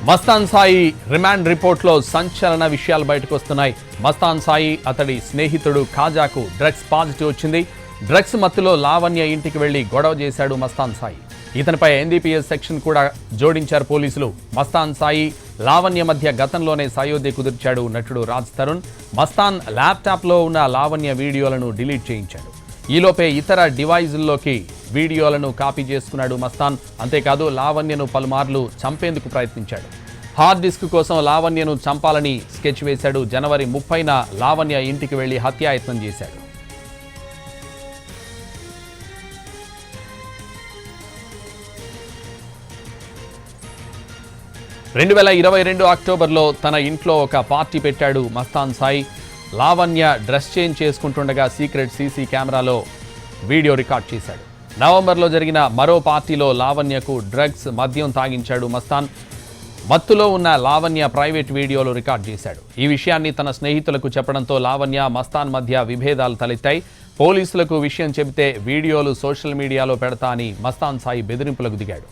Mastan Sai remand రిపోర్ట్లో సంచలన విషయాలు బయటకు వస్తున్నాయి. మస్తాన్ సాయి అతడి స్నేహితుడు ఖాజాకు డ్రగ్స్ పాజిటివ్ వచ్చింది. డ్రగ్స్ మత్తులో లావణ్య ఇంటికి వెళ్లి గొడవ చేశాడు మస్తాన్ సాయి. ఇతనిపై ఎన్డీపీఎస్ సెక్షన్ కూడా జోడించారు పోలీసులు. మస్తాన్ సాయి లావణ్య మధ్య గతంలోనే సయోధ్య కుదిర్చాడు నటుడు రాజ్ తరుణ్. మస్తాన్ ల్యాప్టాప్లో ఉన్న లావణ్య వీడియోలను డిలీట్ చేయించాడు. ఈలోపే ఇతర డివైజుల్లోకి వీడియోలను కాపీ చేసుకున్నాడు మస్తాన్. అంతేకాదు లావణ్యను పలుమార్లు చంపేందుకు ప్రయత్నించాడు. హార్డ్ డిస్క్ కోసం లావణ్యను చంపాలని స్కెచ్ వేశాడు. జనవరి 30న లావణ్య ఇంటికి వెళ్లి హత్యాయత్నం చేశాడు. అక్టోబర్లో తన ఇంట్లో ఒక పార్టీ పెట్టాడు మస్తాన్ సాయి. లావణ్య డ్రెస్ చేంజ్ చేసుకుంటుండగా సీక్రెట్ సీసీ కెమెరాలో వీడియో రికార్డ్ చేశాడు. నవంబర్లో జరిగిన మరో పార్టీలో లావణ్యకు డ్రగ్స్ మద్యం తాగించాడు మస్తాన్. మత్తులో ఉన్న లావణ్య ప్రైవేట్ వీడియోలు రికార్డ్ చేశాడు. ఈ విషయాన్ని తన స్నేహితులకు చెప్పడంతో లావణ్య మస్తాన్ మధ్య విభేదాలు తలెత్తాయి. పోలీసులకు విషయం చెబితే వీడియోలు సోషల్ మీడియాలో పెడతా అని మస్తాన్ సాయి బెదిరింపులకు దిగాడు.